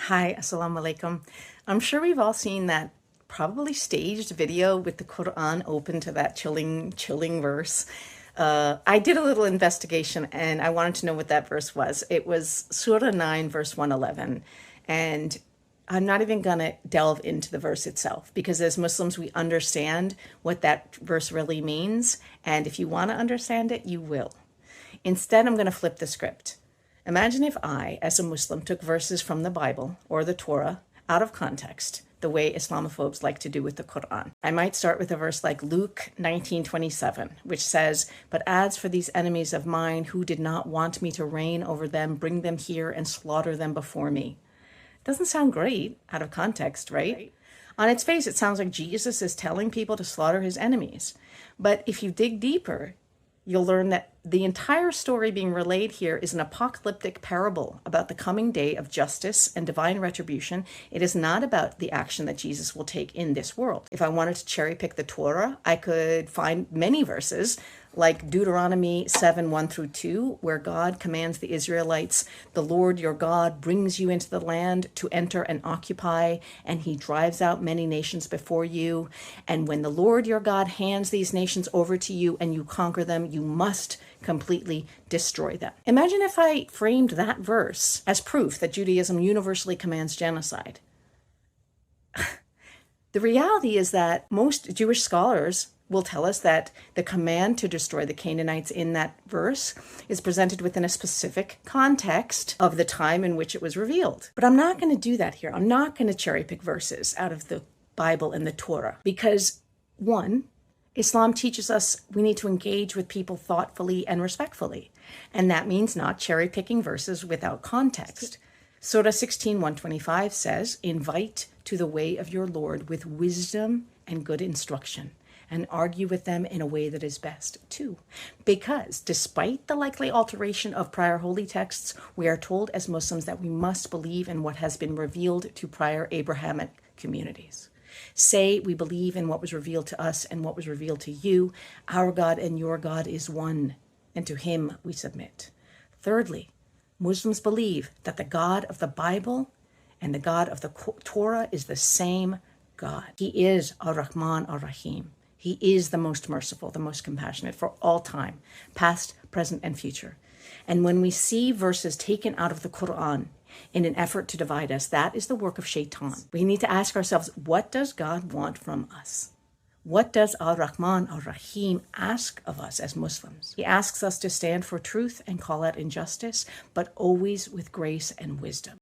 Hi, Assalamu alaikum. I'm sure we've all seen that probably staged video with the Quran open to that chilling verse. I did a little investigation and I wanted to know what that verse was. It was Surah 9, verse 111. And I'm not even going to delve into the verse itself because as Muslims, we understand what that verse really means. And if you want to understand it, you will. Instead, I'm going to flip the script. Imagine if I, as a Muslim, took verses from the Bible or the Torah out of context, the way Islamophobes like to do with the Quran. I might start with a verse like Luke 19:27, which says, "But as for these enemies of mine who did not want me to reign over them, bring them here and slaughter them before me." Doesn't sound great out of context, right? On its face, it sounds like Jesus is telling people to slaughter his enemies. But if you dig deeper, you'll learn that the entire story being relayed here is an apocalyptic parable about the coming day of justice and divine retribution. It is not about the action that Jesus will take in this world. If I wanted to cherry pick the Torah, I could find many verses like Deuteronomy 7:1-2, where God commands the Israelites, "The Lord your God brings you into the land to enter and occupy, and he drives out many nations before you. And when the Lord your God hands these nations over to you and you conquer them, you must completely destroy them." Imagine if I framed that verse as proof that Judaism universally commands genocide. The reality is that most Jewish scholars will tell us that the command to destroy the Canaanites in that verse is presented within a specific context of the time in which it was revealed. But I'm not going to do that here. I'm not going to cherry pick verses out of the Bible and the Torah because, one, Islam teaches us we need to engage with people thoughtfully and respectfully. And that means not cherry picking verses without context. Surah 16:125 says, "Invite to the way of your Lord with wisdom and good instruction, and argue with them in a way that is best too." Because despite the likely alteration of prior holy texts, we are told as Muslims that we must believe in what has been revealed to prior Abrahamic communities. Say we believe in what was revealed to us and what was revealed to you. Our God and your God is one, and to him we submit. Thirdly, Muslims believe that the God of the Bible and the God of the Torah is the same God. He is Ar-Rahman Ar-Rahim. He is the most merciful, the most compassionate for all time, past, present, and future. And when we see verses taken out of the Quran in an effort to divide us, that is the work of Shaitan. We need to ask ourselves, what does God want from us? What does Ar-Rahman Ar-Rahim ask of us as Muslims? He asks us to stand for truth and call out injustice, but always with grace and wisdom.